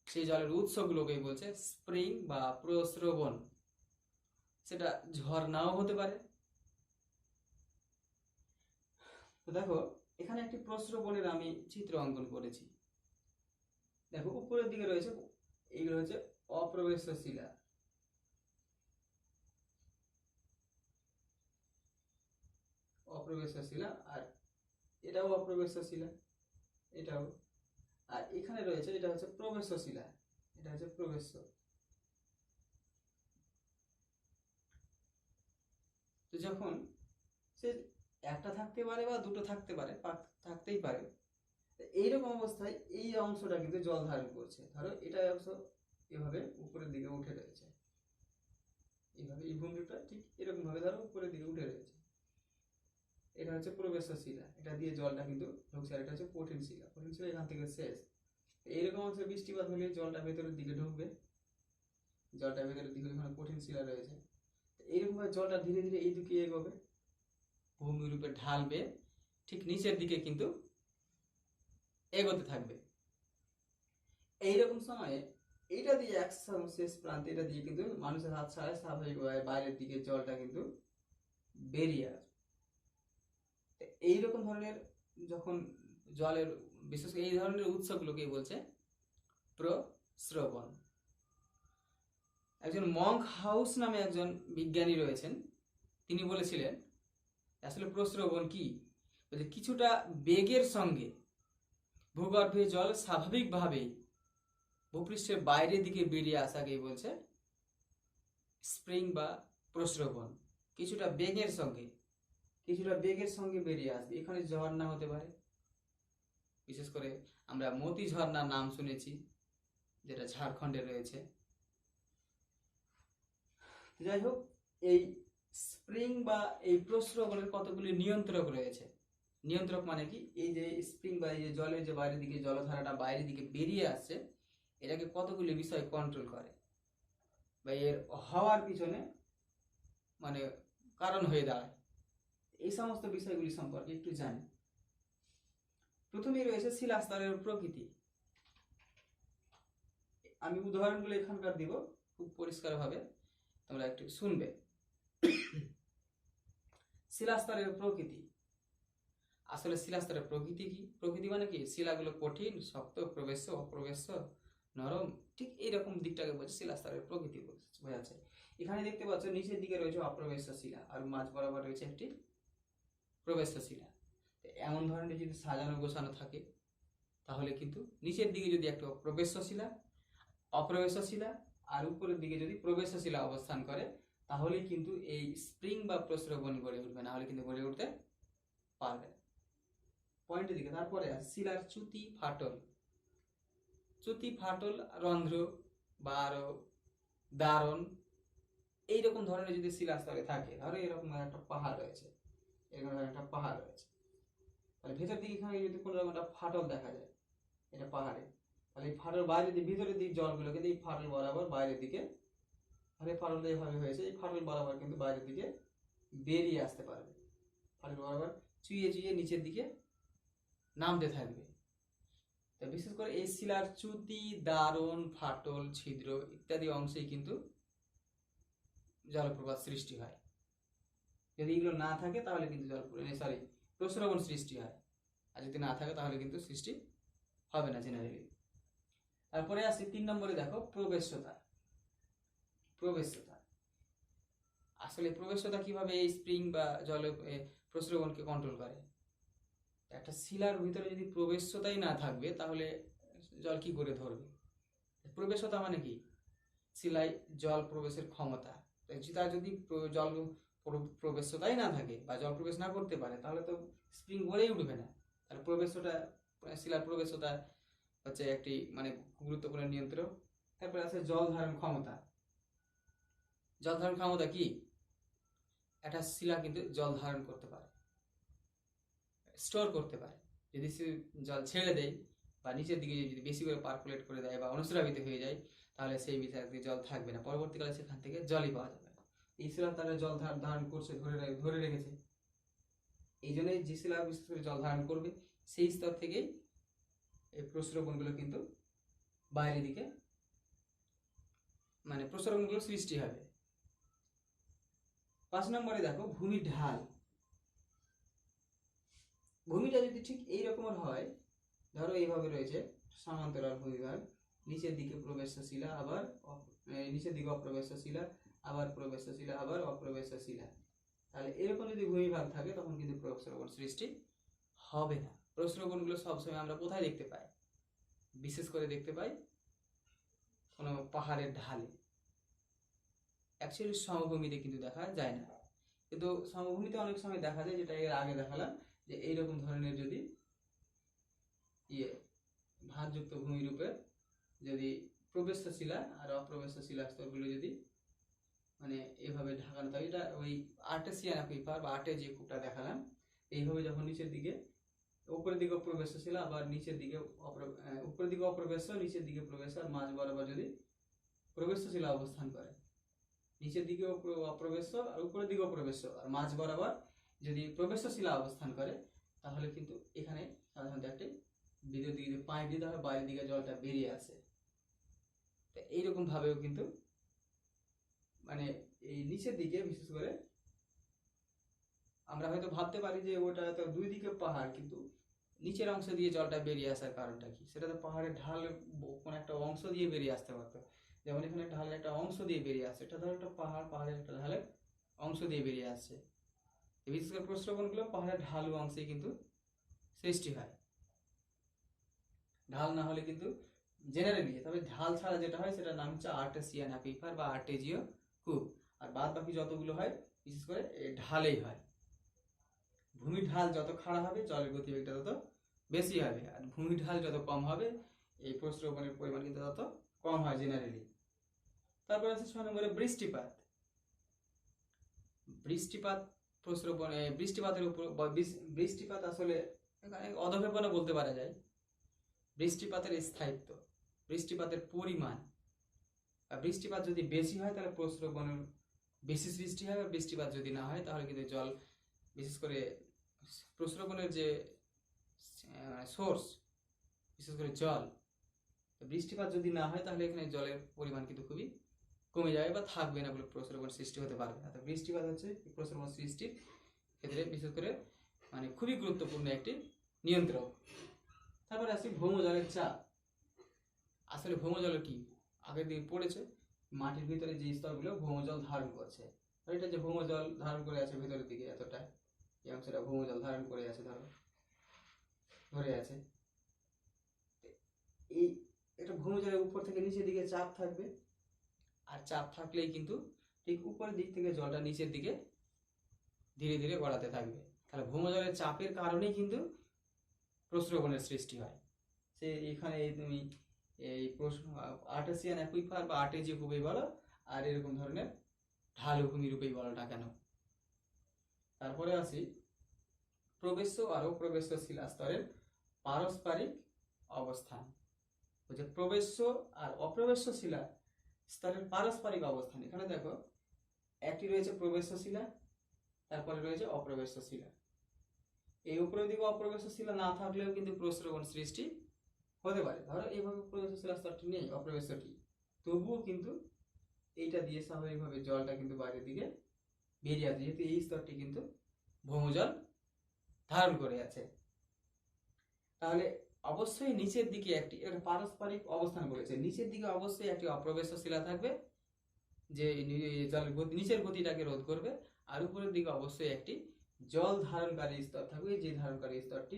সেই জলের উৎসগুলোকেই বলছে স্প্রিং বা প্রস্রবণ। সেটা ঝর্ণাও হতে পারে। তো দেখো, এখানে একটি প্রস্রবণের আমি চিত্র অঙ্কন করেছি। দেখো উপরের দিকে রয়েছে, এইগুলো হচ্ছে অপ্রবেশ্য শিলা। অপ্রবেশ্য শিলা, আর এটাও অপ্রবেশ্য শিলা, এটাও। আর এখানে রয়েছে, এটা হচ্ছে প্রবেশ্য শিলা, এটা হচ্ছে প্রবেশ্য। তো যখন সে একটা থাকতে পারে বা দুটো থাকতে পারে, থাকতেই পারে, এইরকম অবস্থায় এই অংশটা কিন্তু জল ধারণ করছে। ধরো এটা অংশ এভাবে উপরের দিকে উঠে রয়েছে, এইভাবে এই ভূমিটা ঠিক এরকম ভাবে ধরো উপরের দিকে উঠে রয়েছে। এটা হচ্ছে প্রবেশ্য শিলা, এটা দিয়ে জলটা কিন্তু ঢুকছে। আর এটা হচ্ছে কঠিন শিলা, কঠিন শিলা এখান থেকে শেষ। এইরকম অংশে বৃষ্টিপাত হলে জলটা ভেতরের দিকে ঢুকবে, জলটা ভেতরের দিকে ওখানে কঠিন শিলা রয়েছে। এইরকম ভাবে জলটা ধীরে ধীরে এই দিকে এগোবে, ভূমির উপরে ঢালবে, ঠিক নিচের দিকে কিন্তু এগোতে থাকবে। এইরকম সময়ে এইটা দিয়ে একদম শেষ প্রান্তে, এটা দিয়ে কিন্তু মানুষের হাত ছাড়াই স্বাভাবিকভাবে বাইরের দিকে জলটা কিন্তু বেরিয়ে আসবে। এইরকম ধরনের যখন জলের, বিশেষ করে এই ধরনের উৎসগুলোকেই বলছে প্রস্রবণ। একজন মঙ্ক হাউস নামে একজন বিজ্ঞানী রয়েছেন, তিনি বলেছিলেন আসলে প্রস্রবণ কি। কিছুটা বেগের সঙ্গে ভূগর্ভে জল স্বাভাবিকভাবেই ভূপৃষ্ঠের বাইরের দিকে বেরিয়ে আসাকেই বলছে স্প্রিং বা প্রস্রবণ। কিছুটা বেগের সঙ্গে বেরিয়ে আসবে। এখানে ঝর্ণা হতে পারে, বিশেষ করে আমরা মতি ঝর্ণার নাম শুনেছি, যেটা ঝাড়খণ্ডে রয়েছে। যাই হোক, এই স্প্রিং বা এই প্রস্রবণের কতগুলি নিয়ন্ত্রক রয়েছে। নিয়ন্ত্রক মানে কি, এই যে স্প্রিং বা এই যে জলের যে বাইরের দিকে জলধারাটা বাইরের দিকে বেরিয়ে আসছে, এটাকে কতগুলি বিষয় কন্ট্রোল করে বা এর হওয়ার পিছনে মানে কারণ হয়ে দাঁড়ায়। এই সমস্ত বিষয়গুলি সম্পর্কে একটু জানি। প্রথমেই রয়েছে শিলাস্তরের প্রকৃতি। আমি উদাহরণগুলো এখানকার দিব, খুব পরিষ্কারভাবে তোমরা একটু শুনবে। শিলাস্তরের প্রকৃতি। আসলে শিলাস্তরের প্রকৃতি কি? প্রকৃতি মানে কি, শিলাগুলো কঠিন, শক্ত, প্রবেশ্য, অপ্রবেশ্য, নরম, ঠিক এইরকম দিকটাকে বলছে শিলাস্তরের প্রকৃতি বোঝাচ্ছে। এখানে দেখতে পাচ্ছ নিচের দিকে রয়েছে অপ্রবেশ্য শিলা আর মাঝ বরাবর রয়েছে একটি প্রবেশ্য শিলা। এমন ধরনের যদি সাজানো গোছানো থাকে তাহলে কিন্তু নিচের দিকে যদি একটা প্রবেশ্য শিলা, অপ্রবেশ্য শিলা আর উপরের দিকে যদি প্রবেশ্য শিলা অবস্থান করে, তাহলে কিন্তু এই স্প্রিং বা প্রস্রবণ গড়ে উঠবে, না হলে কিন্তু গড়ে উঠতে পারবে না। পয়েন্টের দিকে তারপরে শিলার চ্যুতি ফাটল। চ্যুতি ফাটল, রন্ধ্র বা আরো দারণ, এইরকম ধরনের যদি শিলাস্তরে থাকে, ধরো এরকম একটা পাহাড় রয়েছে, এরকম ধরনের একটা পাহাড় রয়েছে, তাহলে ভেতর দিকে এখানে যদি কোনো রকম একটা ফাটল দেখা যায়, এটা পাহাড়ে, তাহলে এই ফাটল বাইরের দিকে ভিতরের দিক জলগুলো কিন্তু এই ফাটল বরাবর বাইরের দিকে, তাহলে ফাটলটা এইভাবে হয়েছে, এই ফাটল বরাবর কিন্তু বাইরের দিকে বেরিয়ে আসতে পারবে। ফাটল বরাবর চুইয়ে চুইয়ে নিচের দিকে নামতে থাকবে। তা বিশেষ করে এই শিলার চ্যুতি, দারণ, ফাটল, ছিদ্র ইত্যাদি অংশেই কিন্তু জলপ্রপাত সৃষ্টি হয়। যদি এগুলো না থাকে তাহলে কিন্তু প্রস্রবণ সৃষ্টি হয়, আর যদি না থাকে তাহলে কিন্তু সৃষ্টি হবে না জেনারেলি। তারপরে আসি 3 নম্বরে, দেখো প্রবেশ্যতা। প্রবেশ্যতা, আসলে প্রবেশ্যতা কিভাবে এই স্প্রিং বা জল প্রস্রবণকে কন্ট্রোল করে। একটা শিলার ভিতরে যদি প্রবেশ্যতাই না থাকবে তাহলে জল কি করে ধরবে? প্রবেশ্যতা মানে কি, শিলায় জল প্রবেশের ক্ষমতা। তার যদি জল প্রবেশ্যতাই না থাকে বা জল প্রবেশ না করতে পারে, তাহলে তো স্প্রিং গড়েই উঠবে না। তাহলে প্রবেশ্যটা, শিলার প্রবেশ্যতা হচ্ছে একটি মানে গুরুত্বপূর্ণ নিয়ন্ত্রক। তারপরে আছে জল ধারণ ক্ষমতা। জল ধারণ ক্ষমতা কি, একটা শিলা কিন্তু জল ধারণ করতে পারে, স্টোর করতে পারে। যদি সে জল ছেড়ে দেয় বা নিচের দিকে যদি বেশি করে পার্কুলেট করে দেয় বা অনুস্রাবিত হয়ে যায়, তাহলে সেই বিষয়ে জল থাকবে না, পরবর্তীকালে সেখান থেকে জলই পাওয়া যাবে না। এই শিলা তারা জল ধারণ করছে, ধরে রেখেছে। এই জন্যই যে শিলা বিশেষ করে জল ধারণ করবে, সেই স্তর থেকেই এই প্রস্রবণগুলো কিন্তু বাইরের দিকে মানে প্রস্রবণগুলো সৃষ্টি হবে। 5 নম্বরে দেখো ভূমির ঢাল। ভূমিটা যদি ঠিক এই রকমের হয়, ধরো এইভাবে রয়েছে সমান্তরাল ভূমিভাগ, নিচের দিকে প্রবেশ্য শিলা, আবার নিচের দিকে অপ্রবেশ্য শিলা, আবার প্রবেশ্য শিলা, আবার অপ্রবেশ্য শিলা, তাহলে এরকম যদি ভূমিভাগ থাকে তখন কিন্তু প্রস্রবণ সৃষ্টি হবে না। প্রস্রবণগুলো সবসময় আমরা কোথায় দেখতে পাই? বিশেষ করে দেখতে পাই কোনো পাহাড়ের ঢালে। অ্যাকচুয়ালি সমভূমিতে কিন্তু দেখা যায় না, কিন্তু সমভূমিতে অনেক সময় দেখা যায়, যেটা এর আগে দেখালাম, যে এইরকম ধরনের যদি ভাঁজযুক্ত ভূমিরূপে যদি প্রবেশ্য শিলা আর অপ্রবেশ্য শিলা স্তরগুলো যদি মানে এভাবে ঢাকানো থাকে, এটা ওই আর্টেসিয়ান অ্যাকুইফার বা আর্টেজিয়াকুপটা দেখালাম। এইভাবে যখন নিচের দিকে উপরের দিকে প্রবেশ্য শিলা, আবার নিচের দিকে উপরের দিকে অপ্রবেশ্য, নিচের দিকে প্রবেশ, আর মাঝ বরাবর যদি প্রবেশ্য শিলা অবস্থান করে, নিচের দিকে অপ্রবেশ্য আর উপরের দিকে অপ্রবেশ্য আর মাঝ বরাবর যদি প্রবেশ্য শিলা অবস্থান করে, তাহলে কিন্তু এখানে সাধারণত একটি ভিতর দিকে যে পাইপ দিতে হয়, বাইরের দিকে জলটা বেরিয়ে আসে। তো এইরকম ভাবেও কিন্তু মানে এই নিচের দিকে বিশেষ করে আমরা হয়তো ভাবতে পারি যে ওটা তো দুই দিকে পাহাড়, কিন্তু নিচের অংশ দিয়ে জলটা বেরিয়ে আসার কারণটা কি? সেটা তো পাহাড়ের ঢাল কোন একটা অংশ দিয়ে বেরিয়ে আসতে পারতো। যেমন এখানে ঢালের একটা অংশ দিয়ে বেরিয়ে আসছে, এটা ধরো একটা পাহাড়ের একটা ঢালের অংশ দিয়ে বেরিয়ে আসছে। বিশেষ করে প্রস্রবণগুলো পাহাড়ের ঢালু অংশে কিন্তু সৃষ্টি হয়। ঢাল না হলে কিন্তু জেনারেলি, তবে ঢাল ছাড়া যেটা হয় সেটার নাম হচ্ছে আর্টেসিয়ান অ্যাকুইফার বা আর্টেজিও কূপ। আর বাদ বাকি যতগুলো হয় বিশেষ করে ঢালেই হয়। ভূমির ঢাল যত খাড়া হবে জলের গতিবেগটা তত বেশি হবে, আর ভূমির ঢাল যত কম হবে এই প্রস্রবণের পরিমাণ কিন্তু তত কম হয় জেনারেলি। তারপর আছে 6 নম্বরে বৃষ্টিপাত। বৃষ্টিপাত প্রস্রবণে বৃষ্টিপাতের উপর বৃষ্টিপাত আসলে অধঃক্ষেপণও বলতে পারা যায়। বৃষ্টিপাতের স্থায়িত্ব, বৃষ্টিপাতের পরিমাণ, বৃষ্টিপাত যদি বেশি হয় তাহলে প্রস্রবণের বেশি সৃষ্টি হয়, আর বৃষ্টিপাত যদি না হয় তাহলে কিন্তু জল, বিশেষ করে প্রস্রবণের যে সোর্স, বিশেষ করে জল, বৃষ্টিপাত যদি না হয় তাহলে এখানে জলের পরিমাণ কিন্তু খুবই কমে যাবে বা থাকবে না বলে প্রস্রবণ সৃষ্টি হতে পারবে না। বৃষ্টিপাত হচ্ছে প্রস্রবণ সৃষ্টির ক্ষেত্রে বিশেষ করে খুবই গুরুত্বপূর্ণ একটি নিয়ন্ত্রক। তারপরে আসি ভৌমজলের চাপ। আসলে ভৌমজলের কি আগের দিন পড়েছে, মাটির ভিতরে যে স্তরগুলো ভৌমজল ধারণ করছে, এটা যে ভৌমজল ধারণ করে আছে ভেতরের দিকে এতটা, এই অংশটা ভৌমজল ধারণ করে আছে, ধরে আছে। এই একটা ভৌমজলের উপর থেকে নিচের দিকে চাপ থাকবে, আর চাপ থাকলেই কিন্তু ঠিক উপরের দিক থেকে জলটা নিচের দিকে ধীরে ধীরে গড়াতে থাকবে। তাহলে ভৌমজলের চাপের কারণেই কিন্তু প্রস্রবণের সৃষ্টি হয়। সে এখানে তুমি এই আর্টেসিয়ান অ্যাকুইফার বা আর্টেজিও ভূমি বলো, আর এরকম ধরনের ঢালু ভূমি রূপেই বলো না কেন। তারপরে আসি প্রবেশ্য আর অপ্রবেশ্য শিলাস্তরের পারস্পরিক অবস্থান। যে প্রবেশ্য আর অপ্রবেশ্য শিলা স্তরের পারস্পরিক অবস্থান, এখানে দেখো একটি রয়েছে প্রবেশ্য শিলা, তারপরে রয়েছে অপ্রবেশ্য শিলা। এই উপরের দিকে অপ্রবেশ্য শিলা না থাকলেও কিন্তু প্রস্রবণ সৃষ্টি হতে পারে। ধরো এইভাবে প্রবেশ্য শিলা স্তরটি নেই, অপ্রবেশ্যটি, তবুও কিন্তু এইটা দিয়ে স্বাভাবিকভাবে জলটা কিন্তু বাইরের দিকে বেরিয়ে আসে, যেহেতু এই স্তরটি কিন্তু ভৌমজল ধারণ করে আছে। তাহলে অবশ্যই নিচের দিকে একটি, এটা পারস্পরিক অবস্থান বলেছে, নিচের দিকে অবশ্যই একটি অপ্রবেশ্য শিলা থাকবে যে জলের নিচের গতিটাকে রোধ করবে, আর উপরের দিকে অবশ্যই একটি জল ধারণকারী স্তর থাকবে, যে ধারণকারী স্তরটি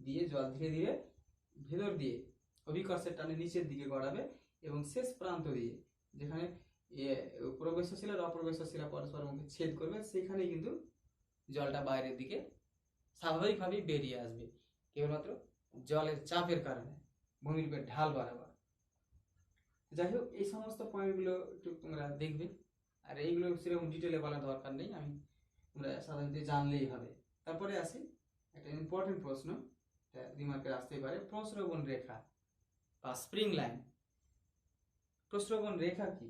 দিয়ে জল ধীরে ধীরে ভেতর দিয়ে অভিকর্ষের টানে নিচের দিকে গড়াবে, এবং শেষ প্রান্ত দিয়ে যেখানে প্রবেশ্য শিলা আর অপ্রবেশ্য শিলা পরস্পরের মধ্যে ছেদ করবে, সেখানে কিন্তু জলটা বাইরের দিকে স্বাভাবিকভাবেই বেরিয়ে আসবে, কেবলমাত্র জলের চাপের কারণে ভূমির উপর ঢাল বরাবর। যাই হোক, এই সমস্ত পয়েন্টগুলো একটু তোমরা দেখবে, আর এইগুলো সেরকম ডিটেলে বলার দরকার নেই, তোমরা সাধারণত জানলেই হবে। তারপরে আসি একটা ইম্পর্টেন্ট প্রশ্ন, রিমার্কে আসতেই পারে, প্রস্রবণ রেখা বা স্প্রিং লাইন। প্রস্রবণ রেখা কি?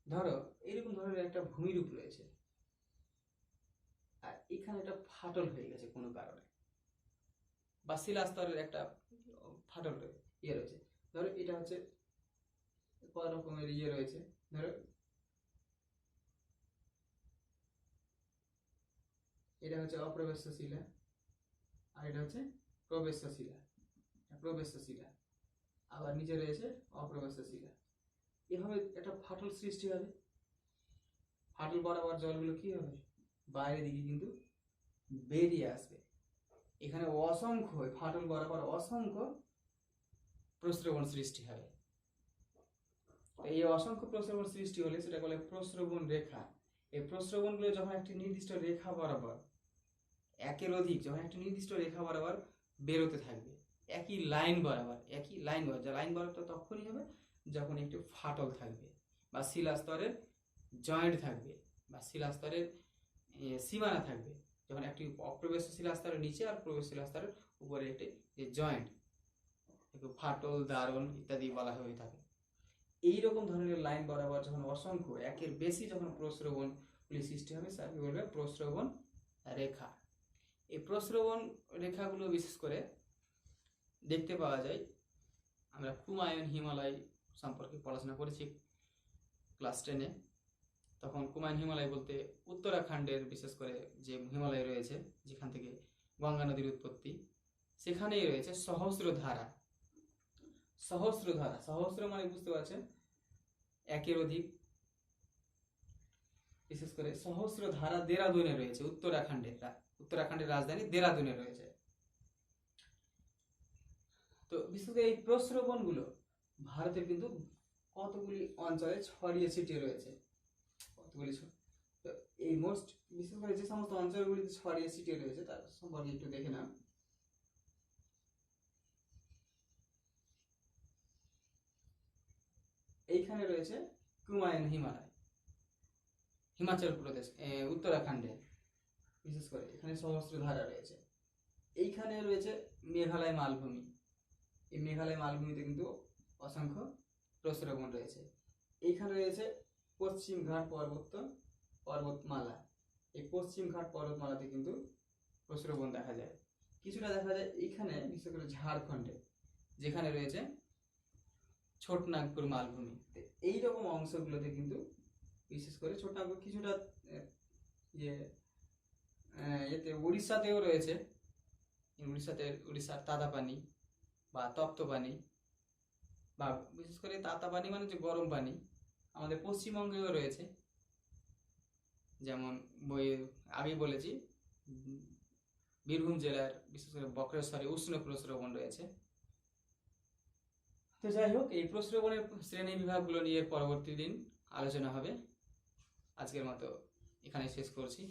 ধরো এরকম ধরনের একটা ভূমিরূপ রয়েছে, আর এখানে একটা ফাটল হয়ে গেছে কোনো কারণে, বা শিলাস্তরের একটা ফাটল রয়েছে। ধরো এটা হচ্ছে কত রকমের রয়েছে, ধরো এটা হচ্ছে অপ্রবেশ্য শিলা, আর এটা হচ্ছে প্রবেশ্য শিলা, আবার নিচে রয়েছে অপ্রবেশ্য শিলা। এভাবে একটা ফাটল সৃষ্টি হবে, ফাটল বরাবর জলগুলো কি হবে, বাইরের দিকে কিন্তু বেরিয়ে আসবে। এখানে অসংখ্য ফাটল বরাবর অসংখ্য প্রস্রবণ সৃষ্টি হবে। এই অসংখ্য প্রস্রবণ সৃষ্টি হলে সেটা বলে প্রস্রবণ রেখা। এই প্রস্রবণগুলো যখন একটি নির্দিষ্ট রেখা বরাবর, একের অধিক যখন একটি নির্দিষ্ট রেখা বরাবর বেরোতে থাকবে, একই লাইন বরাবর, যা লাইন বরাবর তখনই হবে যখন একটি ফাটল থাকবে, বা শিলাস্তরের জয়েন্ট থাকবে, বা শিলাস্তরের সীমানা থাকবে, যখন একটি অপ্রবেশ্য শিলাস্তরের নিচে আর প্রবেশ শিলাস্তরের উপরে একটি যে জয়েন্ট, ফাটল, দারণ ইত্যাদি বলা হয়ে থাকে। এইরকম ধরনের লাইন বরাবর যখন অসংখ্য একের বেশি যখন প্রস্রবণগুলি সৃষ্টি হবে, তাকে বলবে প্রস্রবণ রেখা। এই প্রস্রবণ রেখাগুলো বিশেষ করে দেখতে পাওয়া যায়, আমরা কুমায়ুন হিমালয় সম্পর্কে পড়াশোনা করেছি ক্লাস 10-এ। তখন কুমায়ুন হিমালয় বলতে উত্তরাখণ্ডের বিশেষ করে যে হিমালয় রয়েছে, যেখান থেকে গঙ্গা নদীর উৎপত্তি, সেখানেই রয়েছে সহস্রধারা। সহস্র মানে বুঝতে পারছেন একের অধিক, বিশেষ করে সহস্রধারা দেরাদুনে রয়েছে, উত্তরাখণ্ডের রাজধানী দেরাদুনে রয়েছে। তো বিশেষ করে এই প্রস্রবণগুলো ভারতের কিন্তু কতগুলি অঞ্চলে ছড়িয়ে ছিটিয়ে রয়েছে, তো এই বিশেষ করে যে সমস্ত অঞ্চলগুলিতে ছড়িয়ে ছিটিয়ে রয়েছে তার সম্পর্কে একটু দেখে নাও। এইখানে রয়েছে কুমায়ুন হিমালয়, হিমাচল প্রদেশ, উত্তরাখণ্ডে বিশেষ করে এখানে সহস্রধারা রয়েছে। এইখানে রয়েছে মেঘালয় মালভূমি, এই মেঘালয় মালভূমিতে কিন্তু অসংখ্য প্রস্রবণ রয়েছে। এইখানে রয়েছে পশ্চিম ঘাট পর্বতমালা, এই পশ্চিম ঘাট পর্বতমালাতে কিন্তু প্রস্রবণ দেখা যায়। কিছুটা দেখা যায় এইখানে বিশেষ করে ঝাড়খণ্ডে, যেখানে রয়েছে ছোটনাগপুর মালভূমি। তো এইরকম অংশগুলোতে কিন্তু বিশেষ করে ছোটনাগপুর কিছুটা ইয়ে এতে উড়িষ্যাতেও রয়েছে, উড়িষ্যার তাতাপানি বা তপ্তপানি, বা বিশেষ করে তাতাপানি মানে যে গরম পানি, আমাদের পশ্চিমবঙ্গেও রয়েছে। যেমন আগেই বলেছি বীরভূম জেলার বিশেষ করে বক্রেশ্বরে উষ্ণ প্রস্রবণ রয়েছে। তো যাই হোক, এই প্রস্রবণের শ্রেণী বিভাগগুলো নিয়ে পরবর্তী দিন আলোচনা হবে। আজকের মতো এখানে শেষ করছি।